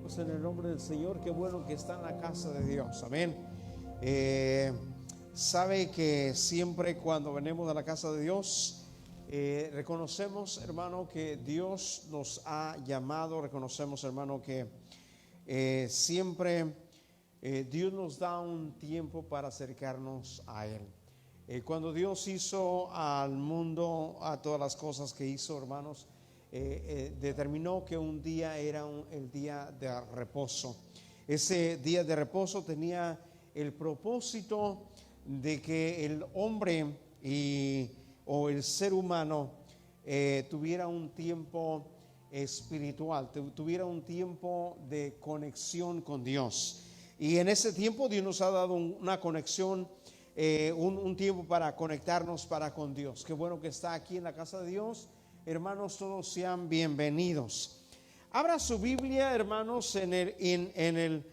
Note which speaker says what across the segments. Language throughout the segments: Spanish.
Speaker 1: Pues en el nombre del Señor, qué bueno que está en la casa de Dios, amén. Sabe que siempre cuando venimos a la casa de Dios, reconocemos, hermano, que Dios nos ha llamado. Reconocemos, hermano, que siempre Dios nos da un tiempo para acercarnos a Él. Cuando Dios hizo al mundo, a todas las cosas que hizo, hermanos, determinó que un día era el día de reposo. Ese día de reposo tenía el propósito de que el hombre o el ser humano tuviera un tiempo espiritual, tuviera un tiempo de conexión con Dios. Y en ese tiempo Dios nos ha dado una conexión, un tiempo para conectarnos con Dios. Qué bueno que está aquí en la casa de Dios. Hermanos, todos sean bienvenidos. Abra su Biblia, hermanos, en el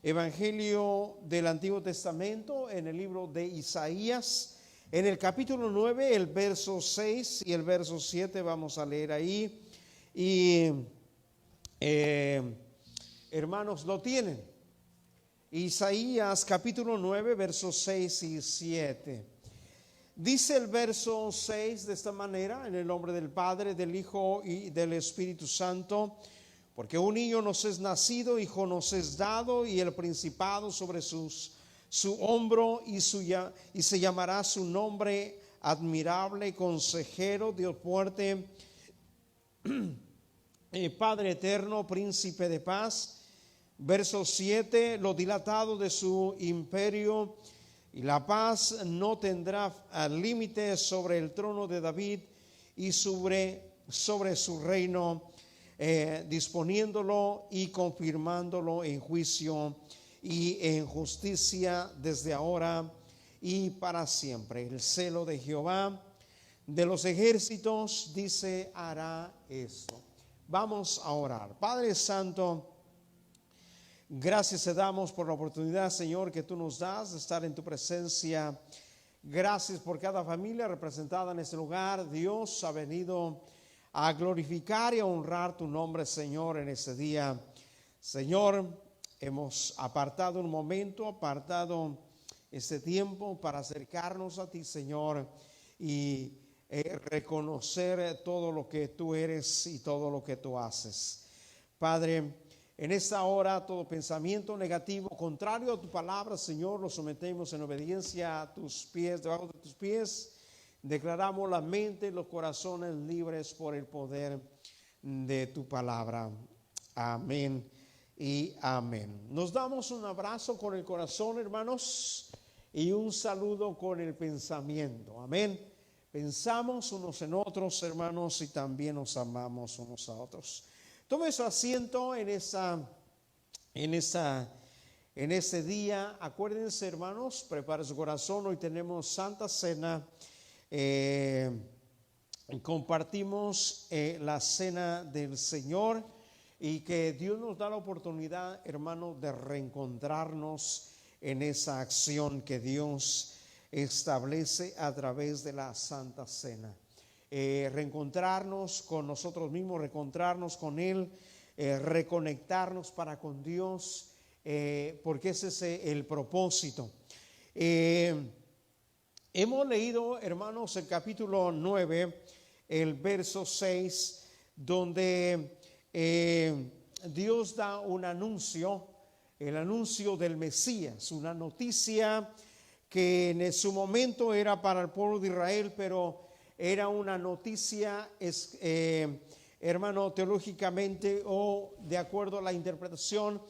Speaker 1: Evangelio del Antiguo Testamento, en el libro de Isaías, en el capítulo 9, el verso 6 y el verso 7, vamos a leer ahí. Y hermanos, ¿lo tienen? Isaías capítulo 9, versos 6 y 7. Dice el verso 6 de esta manera: en el nombre del Padre, del Hijo y del Espíritu Santo, porque un niño nos es nacido, hijo nos es dado, y el principado sobre su hombro, y se llamará su nombre admirable, consejero, Dios fuerte, Padre eterno, príncipe de paz. Verso 7: lo dilatado de su imperio y la paz no tendrá límites sobre el trono de David y sobre su reino, disponiéndolo y confirmándolo en juicio y en justicia desde ahora y para siempre. El celo de Jehová de los ejércitos, dice, hará esto. Vamos a orar. Padre Santo, gracias te damos por la oportunidad, Señor, que tú nos das de estar en tu presencia. Gracias por cada familia representada en este lugar. Dios ha venido a glorificar y a honrar tu nombre, Señor, en este día. Señor, hemos apartado un momento, apartado este tiempo para acercarnos a ti, Señor, y reconocer todo lo que tú eres y todo lo que tú haces. Padre, en esta hora, todo pensamiento negativo, contrario a tu palabra, Señor, lo sometemos en obediencia a tus pies, debajo de tus pies. Declaramos la mente y los corazones libres por el poder de tu palabra. Amén y amén. Nos damos un abrazo con el corazón, hermanos, y un saludo con el pensamiento. Amén. Pensamos unos en otros, hermanos, y también nos amamos unos a otros. Tome su asiento en este día. Acuérdense, hermanos, prepare su corazón. Hoy tenemos Santa Cena. Compartimos la cena del Señor, y que Dios nos da la oportunidad, hermano, de reencontrarnos en esa acción que Dios establece a través de la Santa Cena. Reencontrarnos con nosotros mismos, reencontrarnos con Él, reconectarnos para con Dios, porque ese es el propósito. Hemos leído, hermanos, el capítulo 9, el verso 6, donde Dios da un anuncio, el anuncio del Mesías, una noticia que en su momento era para el pueblo de Israel, pero era una noticia, hermano, teológicamente o de acuerdo a la interpretación,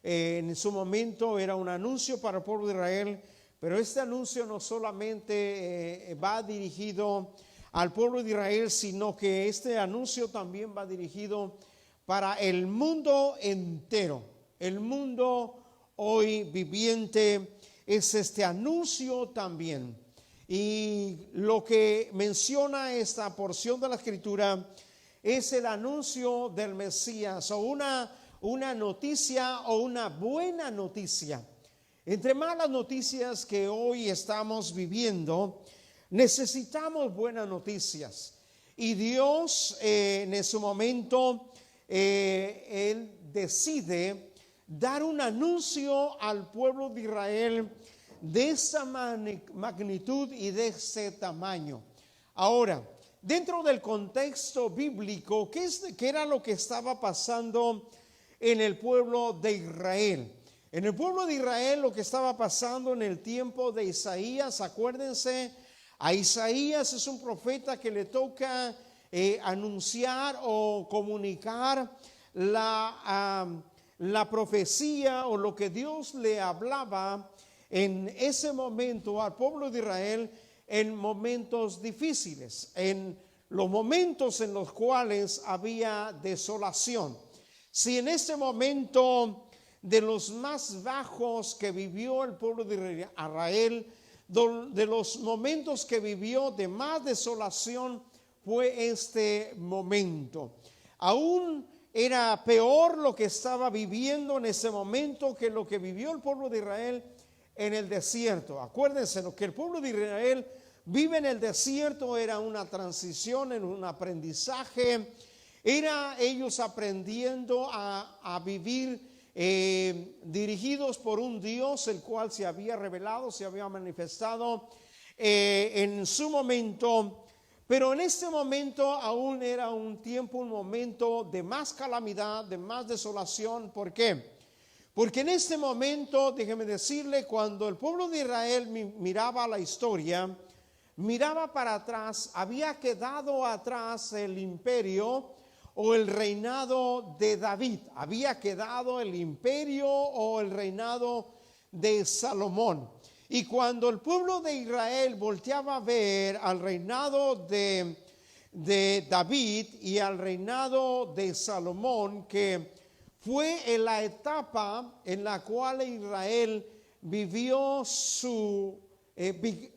Speaker 1: en su momento era un anuncio para el pueblo de Israel, pero este anuncio no solamente va dirigido al pueblo de Israel, sino que este anuncio también va dirigido para el mundo entero. El mundo hoy viviente es este anuncio también. Y lo que menciona esta porción de la Escritura es el anuncio del Mesías, o una noticia o una buena noticia. Entre malas noticias que hoy estamos viviendo, necesitamos buenas noticias. Y Dios en su momento, Él decide dar un anuncio al pueblo de Israel de esa magnitud y de ese tamaño. Ahora, dentro del contexto bíblico, ¿qué era lo que estaba pasando en el pueblo de Israel? En el pueblo de Israel lo que estaba pasando en el tiempo de Isaías, acuérdense, a Isaías es un profeta que le toca anunciar o comunicar la profecía o lo que Dios le hablaba en ese momento al pueblo de Israel en momentos difíciles, en los momentos en los cuales había desolación. Si en ese momento de los más bajos que vivió el pueblo de Israel, de los momentos que vivió de más desolación, fue este momento. Aún era peor lo que estaba viviendo en ese momento que lo que vivió el pueblo de Israel en el desierto. Acuérdense, lo que el pueblo de Israel vive en el desierto era una transición, en un aprendizaje. Era ellos aprendiendo a vivir dirigidos por un Dios, el cual se había revelado, se había manifestado en su momento. Pero en este momento aún era un tiempo, un momento de más calamidad, de más desolación. ¿Por qué? Porque en este momento, déjeme decirle, cuando el pueblo de Israel miraba la historia, miraba para atrás, había quedado atrás el imperio o el reinado de David. Había quedado el imperio o el reinado de Salomón. Y cuando el pueblo de Israel volteaba a ver al reinado de David y al reinado de Salomón, que fue en la etapa en la cual Israel vivió su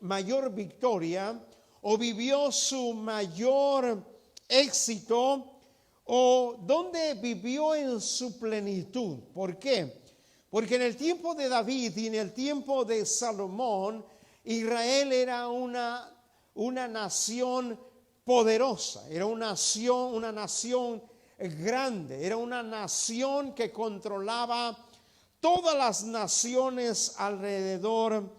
Speaker 1: mayor victoria o vivió su mayor éxito o donde vivió en su plenitud. ¿Por qué? Porque en el tiempo de David y en el tiempo de Salomón, Israel era una nación poderosa, era una nación grande, era una nación que controlaba todas las naciones alrededor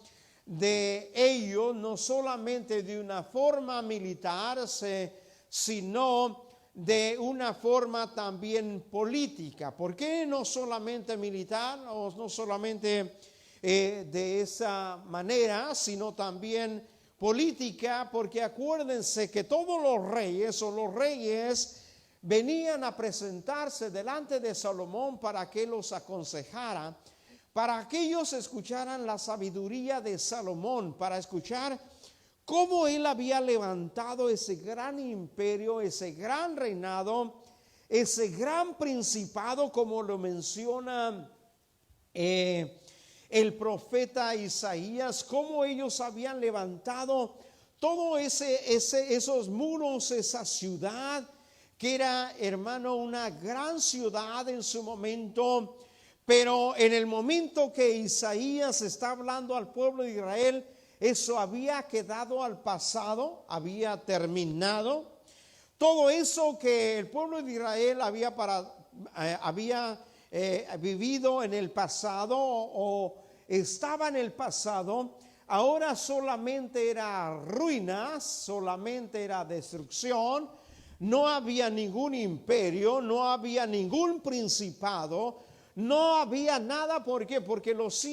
Speaker 1: de ellos, no solamente de una forma militar, sino de una forma también política. ¿Por qué no solamente militar o no solamente de esa manera, sino también política? Porque acuérdense que todos los reyes venían a presentarse delante de Salomón para que los aconsejara, para que ellos escucharan la sabiduría de Salomón, para escuchar cómo él había levantado ese gran imperio, ese gran reinado, ese gran principado, como lo menciona el profeta Isaías, cómo ellos habían levantado todo esos muros, esa ciudad, que era, hermano, una gran ciudad en su momento. Pero en el momento que Isaías está hablando al pueblo de Israel, eso había quedado al pasado, había terminado. Todo eso que el pueblo de Israel había vivido en el pasado o estaba en el pasado, ahora solamente era ruinas, solamente era destrucción. No había ningún imperio, no había ningún principado, no había nada. ¿Por qué? Porque los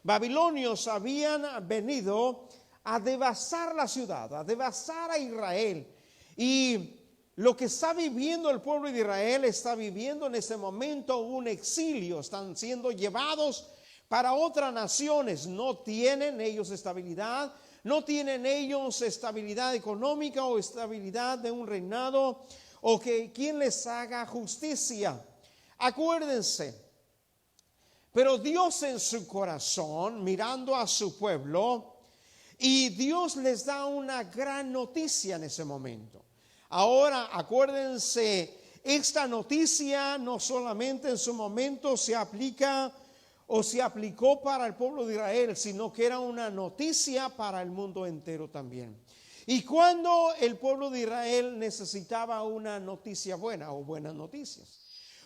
Speaker 1: babilonios habían venido a devastar la ciudad, a devastar a Israel. Y lo que está viviendo el pueblo de Israel, está viviendo en este momento un exilio. Están siendo llevados para otras naciones. No tienen ellos estabilidad, no tienen ellos estabilidad económica o estabilidad de un reinado o que quien les haga justicia. Acuérdense, pero Dios en su corazón, mirando a su pueblo, y Dios les da una gran noticia en ese momento. Ahora, acuérdense, esta noticia no solamente en su momento se aplica o se aplicó para el pueblo de Israel, sino que era una noticia para el mundo entero también. Y cuando el pueblo de Israel necesitaba una noticia buena o buenas noticias,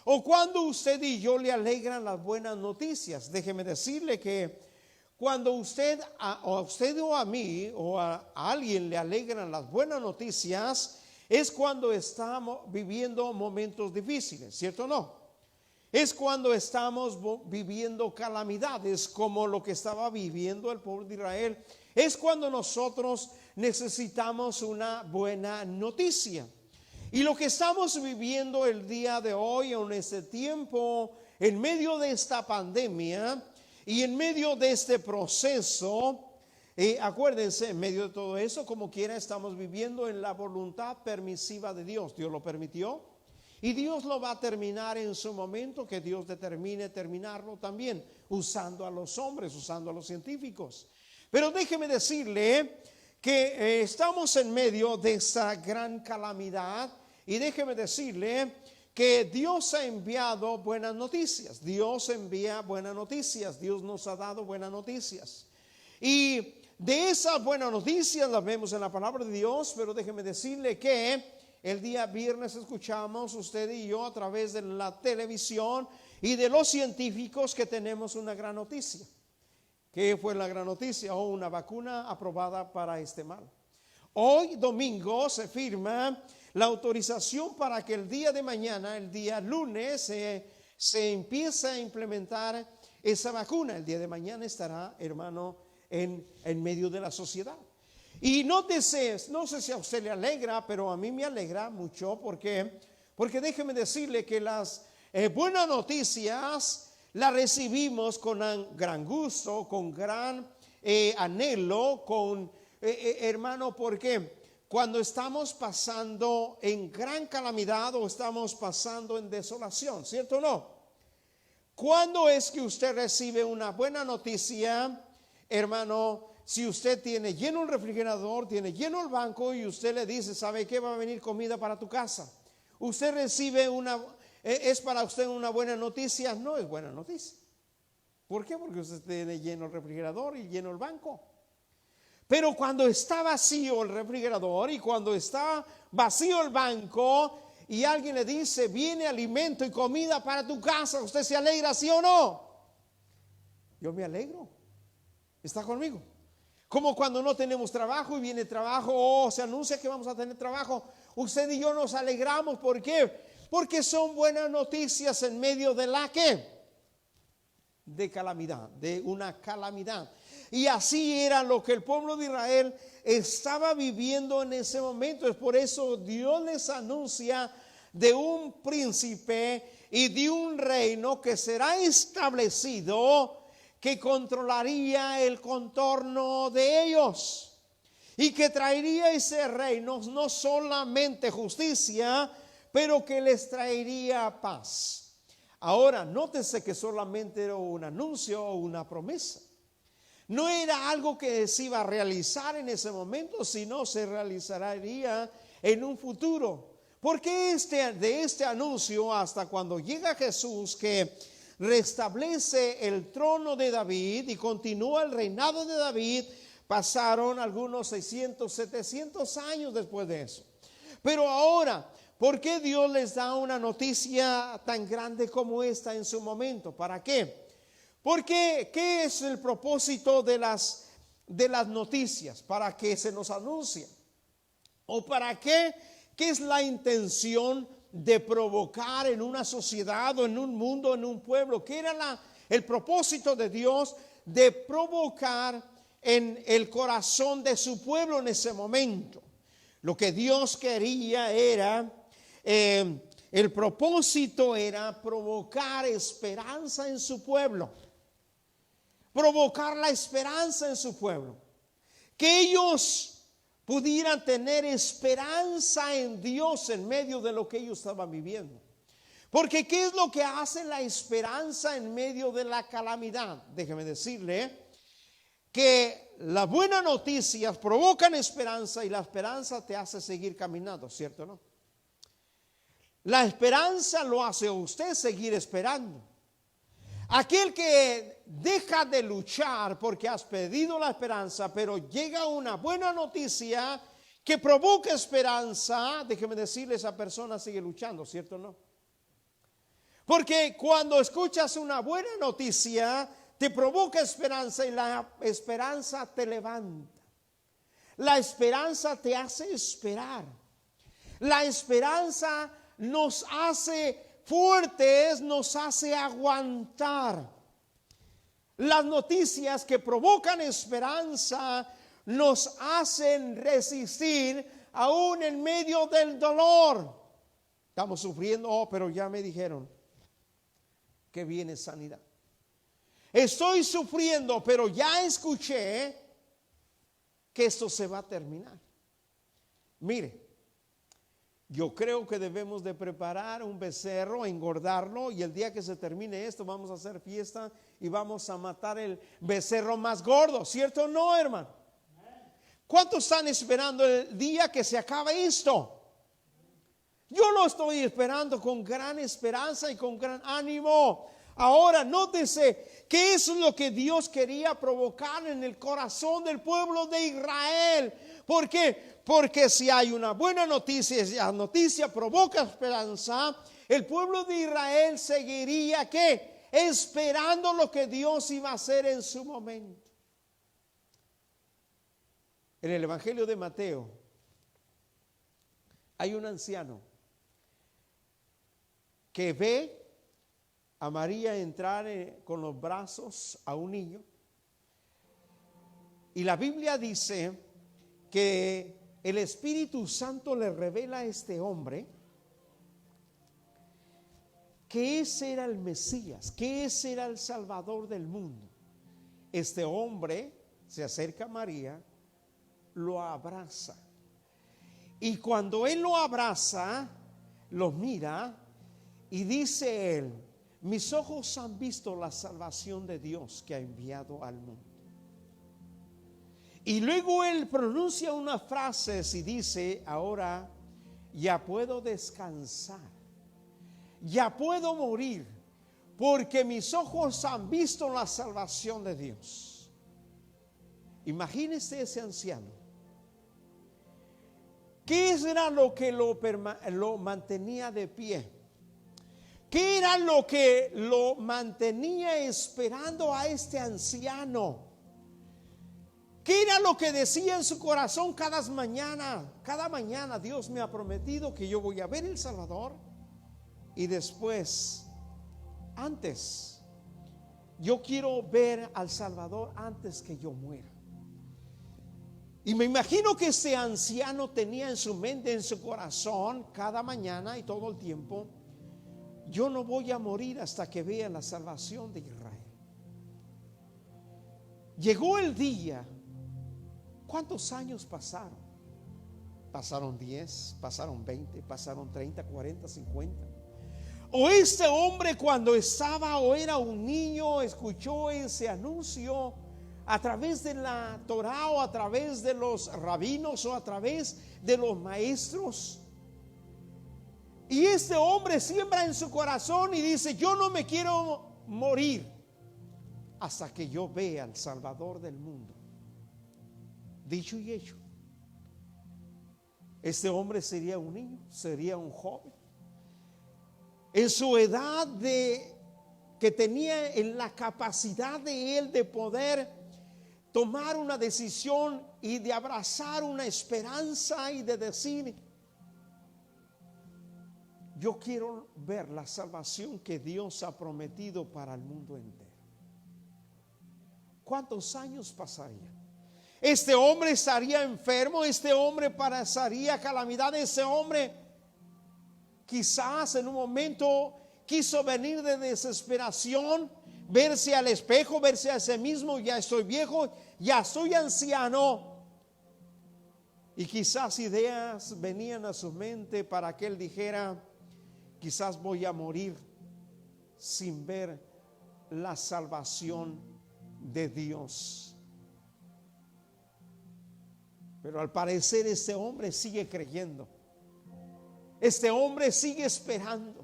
Speaker 1: O cuando usted y yo le alegran las buenas noticias. Déjeme decirle que cuando a usted o a mí o a alguien le alegran las buenas noticias, es cuando estamos viviendo momentos difíciles, ¿cierto o no? Es cuando estamos viviendo calamidades como lo que estaba viviendo el pueblo de Israel. Es cuando nosotros necesitamos una buena noticia. Y lo que estamos viviendo el día de hoy, en este tiempo, en medio de esta pandemia y en medio de este proceso, acuérdense, en medio de todo eso, como quiera, estamos viviendo en la voluntad permisiva de Dios. Dios lo permitió y Dios lo va a terminar en su momento que Dios determine terminarlo también, usando a los hombres, usando a los científicos. Pero déjeme decirle que estamos en medio de esta gran calamidad. Y déjeme decirle que Dios ha enviado buenas noticias. Dios envía buenas noticias. Dios nos ha dado buenas noticias. Y de esas buenas noticias las vemos en la palabra de Dios. Pero déjeme decirle que el día viernes escuchamos usted y yo a través de la televisión y de los científicos que tenemos una gran noticia. ¿Qué fue la gran noticia? Una vacuna aprobada para este mal. Hoy domingo se firma la autorización para que el día de mañana, el día lunes, se empiece a implementar esa vacuna. El día de mañana estará, hermano, en medio de la sociedad. Y no sé si a usted le alegra, pero a mí me alegra mucho porque déjeme decirle que las buenas noticias las recibimos con gran gusto, con gran anhelo, hermano, porque cuando estamos pasando en gran calamidad o estamos pasando en desolación, ¿cierto o no? ¿Cuándo es que usted recibe una buena noticia, hermano? Si usted tiene lleno el refrigerador, tiene lleno el banco y usted le dice, ¿sabe qué? Va a venir comida para tu casa. Usted recibe ¿es para usted una buena noticia? No es buena noticia. ¿Por qué? Porque usted tiene lleno el refrigerador y lleno el banco. Pero cuando está vacío el refrigerador y cuando está vacío el banco y alguien le dice, viene alimento y comida para tu casa, ¿usted se alegra, sí o no? Yo me alegro. ¿Está conmigo? Como cuando no tenemos trabajo y viene trabajo, se anuncia que vamos a tener trabajo. Usted y yo nos alegramos. ¿Por qué? Porque son buenas noticias en medio de la ¿qué? De calamidad, de una calamidad. Y así era lo que el pueblo de Israel estaba viviendo en ese momento. Es por eso Dios les anuncia de un príncipe y de un reino que será establecido, que controlaría el contorno de ellos y que traería ese reino no solamente justicia, pero que les traería paz. Ahora, nótese que solamente era un anuncio o una promesa. No era algo que se iba a realizar en ese momento, sino se realizaría en un futuro. Porque de este anuncio hasta cuando llega Jesús, que restablece el trono de David y continúa el reinado de David, pasaron algunos 600, 700 años después de eso. Pero ahora, ¿por qué Dios les da una noticia tan grande como esta en su momento? ¿Para qué? Porque, ¿qué es el propósito de las noticias? ¿Para qué se nos anuncia? ¿O para qué? ¿Qué es la intención de provocar en una sociedad o en un mundo, en un pueblo? ¿Qué era el propósito de Dios de provocar en el corazón de su pueblo en ese momento? Lo que Dios quería era, el propósito era provocar esperanza en su pueblo. Provocar la esperanza en su pueblo. Que ellos pudieran tener esperanza en Dios en medio de lo que ellos estaban viviendo. Porque ¿qué es lo que hace la esperanza en medio de la calamidad? Déjeme decirle que las buenas noticias provocan esperanza y la esperanza te hace seguir caminando, ¿cierto o no? La esperanza lo hace a usted seguir esperando. Aquel que deja de luchar porque has perdido la esperanza, pero llega una buena noticia que provoca esperanza, déjeme decirle, esa persona sigue luchando, ¿cierto o no? Porque cuando escuchas una buena noticia, te provoca esperanza y la esperanza te levanta. La esperanza te hace esperar. La esperanza nos hace fuertes, nos hace aguantar. Las noticias que provocan esperanza nos hacen resistir aún en medio del dolor. Estamos sufriendo, pero ya me dijeron que viene sanidad. Estoy sufriendo, pero ya escuché que esto se va a terminar. Mire, yo creo que debemos de preparar un becerro, engordarlo, y el día que se termine esto vamos a hacer fiesta y vamos a matar el becerro más gordo, ¿cierto o no, hermano? ¿Cuántos están esperando el día que se acabe esto? Yo lo estoy esperando con gran esperanza y con gran ánimo. Ahora, nótese que eso es lo que Dios quería provocar en el corazón del pueblo de Israel. ¿Por qué? Porque si hay una buena noticia, si la noticia provoca esperanza, el pueblo de Israel seguiría ¿qué? Esperando lo que Dios iba a hacer en su momento. En el Evangelio de Mateo hay un anciano que ve a María entrar con los brazos a un niño. Y la Biblia dice que el Espíritu Santo le revela a este hombre que ese era el Mesías, que ese era el Salvador del mundo. Este hombre se acerca a María, lo abraza. Y cuando él lo abraza, lo mira y dice él: mis ojos han visto la salvación de Dios que ha enviado al mundo. Y luego él pronuncia unas frases y dice: ahora ya puedo descansar, ya puedo morir, porque mis ojos han visto la salvación de Dios. Imagínese ese anciano. ¿Qué era lo que lo mantenía de pie? ¿Qué era lo que lo mantenía esperando a este anciano? ¿Qué era lo que decía en su corazón cada mañana? Cada mañana Dios me ha prometido que yo voy a ver el Salvador. Y después, antes, yo quiero ver al Salvador antes que yo muera. Y me imagino que ese anciano tenía en su mente, en su corazón, cada mañana y todo el tiempo: yo no voy a morir hasta que vea la salvación de Israel. Llegó el día. ¿Cuántos años pasaron? Pasaron 10, pasaron 20, pasaron 30, 40, 50. O este hombre, cuando estaba o era un niño, escuchó ese anuncio a través de la Torá, o a través de los rabinos, o a través de los maestros. Y este hombre siembra en su corazón y dice: yo no me quiero morir hasta que yo vea al Salvador del mundo. Dicho y hecho, este hombre sería un niño, sería un joven, en su edad que tenía en la capacidad de él de poder tomar una decisión y de abrazar una esperanza y de decir: yo quiero ver la salvación que Dios ha prometido para el mundo entero. ¿Cuántos años pasarían? Este hombre estaría enfermo, este hombre pasaría calamidad, ese hombre quizás en un momento quiso venir de desesperación, verse al espejo, verse a sí mismo: ya estoy viejo, ya soy anciano. Y quizás ideas venían a su mente para que él dijera: quizás voy a morir sin ver la salvación de Dios. Pero al parecer este hombre sigue creyendo. Este hombre sigue esperando.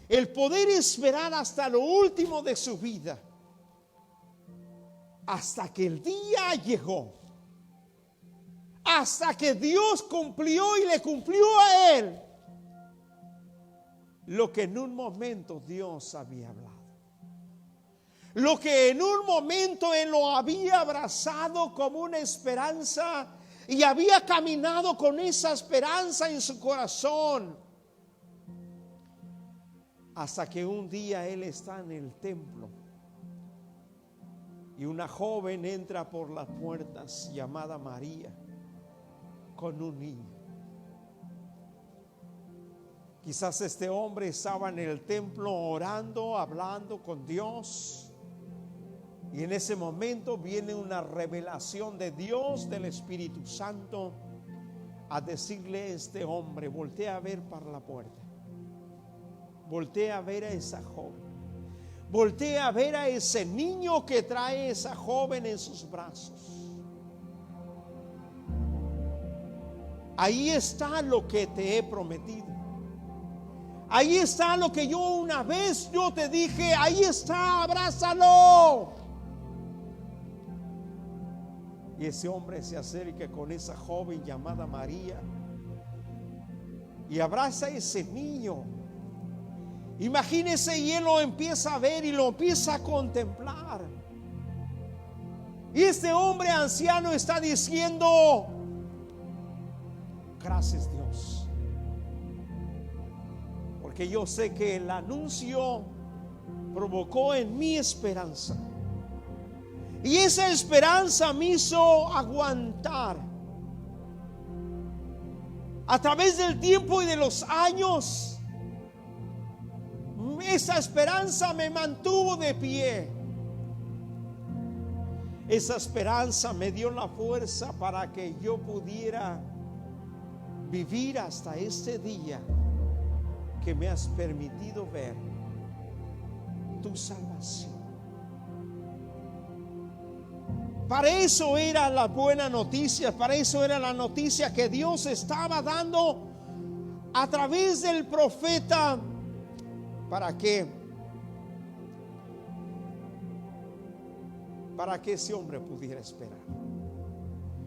Speaker 1: El poder esperar hasta lo último de su vida, hasta que el día llegó, hasta que Dios cumplió y le cumplió a él lo que en un momento Dios había hablado. Lo que en un momento Él lo había abrazado como una esperanza y había caminado con esa esperanza en su corazón. Hasta que un día Él está en el templo y una joven entra por las puertas llamada María con un niño. Quizás este hombre estaba en el templo orando, hablando con Dios, y en ese momento viene una revelación de Dios, del Espíritu Santo, a decirle a este hombre: voltea a ver para la puerta, voltea a ver a esa joven, voltea a ver a ese niño que trae esa joven en sus brazos. Ahí está lo que te he prometido. Ahí está lo que yo una vez yo te dije. Ahí está, abrázalo. Y ese hombre se acerca con esa joven llamada María y abraza a ese niño. Imagínese, y él lo empieza a ver y lo empieza a contemplar. Y este hombre anciano está diciendo: gracias, Dios, porque yo sé que el anuncio provocó en mí esperanza, y esa esperanza me hizo aguantar a través del tiempo y de los años. Esa esperanza me mantuvo de pie. Esa esperanza me dio la fuerza para que yo pudiera vivir hasta este día que me has permitido ver tu salvación. Para eso era la buena noticia, para eso era la noticia que Dios estaba dando a través del profeta. ¿Para qué? Para que ese hombre pudiera esperar.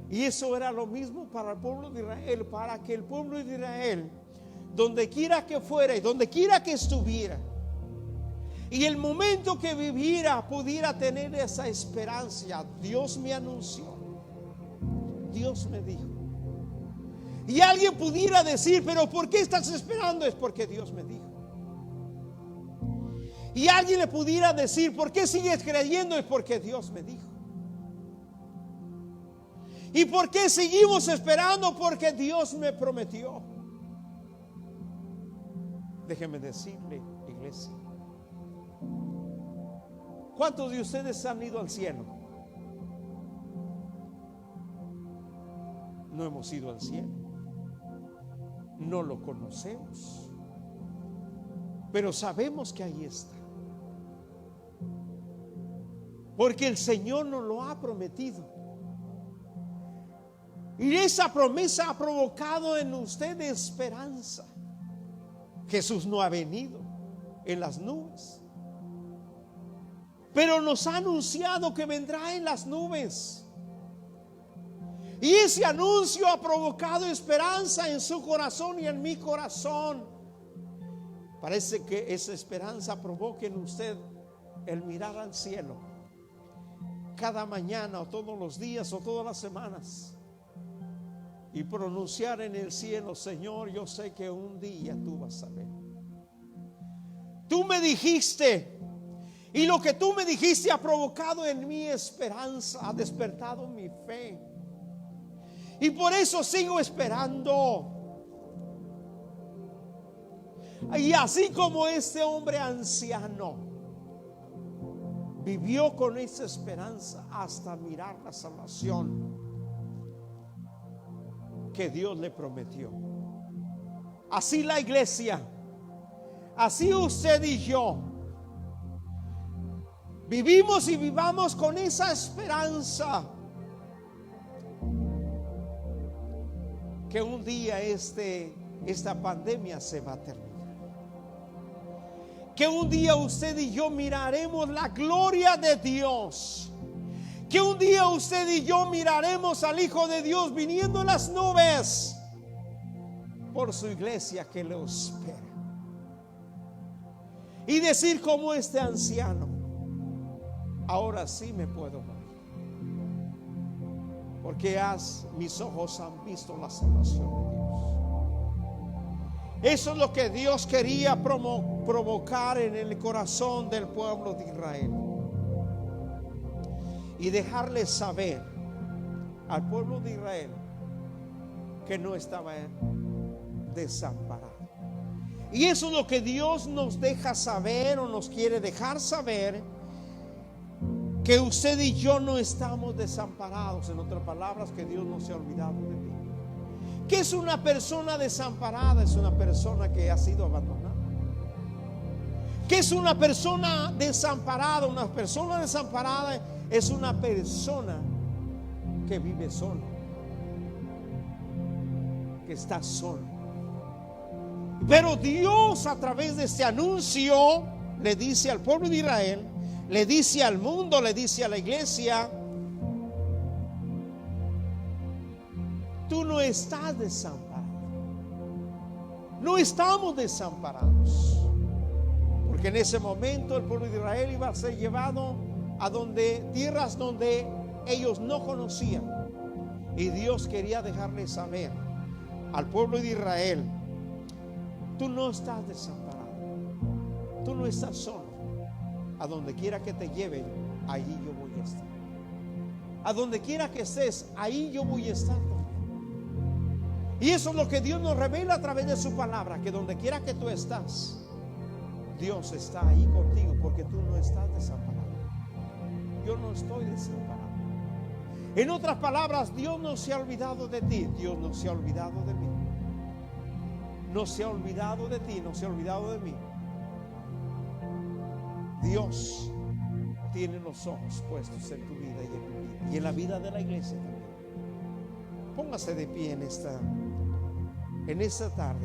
Speaker 1: Y eso era lo mismo para el pueblo de Israel, para que el pueblo de Israel, donde quiera que fuera y donde quiera que estuviera, y el momento que viviera, pudiera tener esa esperanza. Dios me anunció, Dios me dijo. Y alguien pudiera decir: pero ¿por qué estás esperando? Es porque Dios me dijo. Y alguien le pudiera decir: ¿por qué sigues creyendo? Es porque Dios me dijo. ¿Y por qué seguimos esperando? Porque Dios me prometió. Déjeme decirle, iglesia, ¿cuántos de ustedes han ido al cielo? No hemos ido al cielo, no lo conocemos, pero sabemos que ahí está, porque el Señor nos lo ha prometido. Y esa promesa ha provocado en usted esperanza. Jesús no ha venido en las nubes, pero nos ha anunciado que vendrá en las nubes. Y ese anuncio ha provocado esperanza en su corazón y en mi corazón. Parece que esa esperanza provoca en usted el mirar al cielo cada mañana, o todos los días, o todas las semanas, y pronunciar en el cielo: Señor, yo sé que un día tú vas a ver. Tú me dijiste, y lo que tú me dijiste ha provocado en mí esperanza, ha despertado mi fe, y por eso sigo esperando. Y así como este hombre anciano vivió con esa esperanza hasta mirar la salvación que Dios le prometió, así la iglesia, así usted y yo vivimos y vivamos con esa esperanza que un día esta pandemia se va a terminar, que un día usted y yo miraremos la gloria de Dios, que un día usted y yo miraremos al Hijo de Dios viniendo en las nubes por su iglesia que lo espera. y decir como este anciano: ahora sí me puedo morir, porque mis ojos han visto la salvación de Dios. Eso es lo que Dios quería provocar en el corazón del pueblo de Israel, y dejarles saber al pueblo de Israel que no estaba desamparado. Y eso es lo que Dios nos deja saber, o nos quiere dejar saber, que usted y yo no estamos desamparados. En otras palabras, que Dios no se ha olvidado de ti. ¿Qué es una persona desamparada? Es una persona que ha sido abandonada. ¿Qué es una persona desamparada? Una persona desamparada es una persona que vive solo, que está solo. Pero Dios, a través de este anuncio, le dice al pueblo de Israel, le dice al mundo, le dice a la iglesia: tú no estás desamparado. No estamos desamparados, porque en ese momento el pueblo de Israel iba a ser llevado a tierras donde ellos no conocían, y Dios quería dejarles saber al pueblo de Israel: tú no estás desamparado, tú no estás solo. A donde quiera que te lleven, allí yo voy a estar. A donde quiera que estés, ahí yo voy a estar también. Y eso es lo que Dios nos revela a través de su palabra, que donde quiera que tú estás, Dios está ahí contigo, porque tú no estás desamparado. Yo no estoy desamparado. En otras palabras, Dios no se ha olvidado de ti, Dios no se ha olvidado de mí. No se ha olvidado de ti, no se ha olvidado de mí. Dios tiene los ojos puestos en tu vida y en mi vida, y en la vida de la iglesia también. Póngase de pie en esta tarde.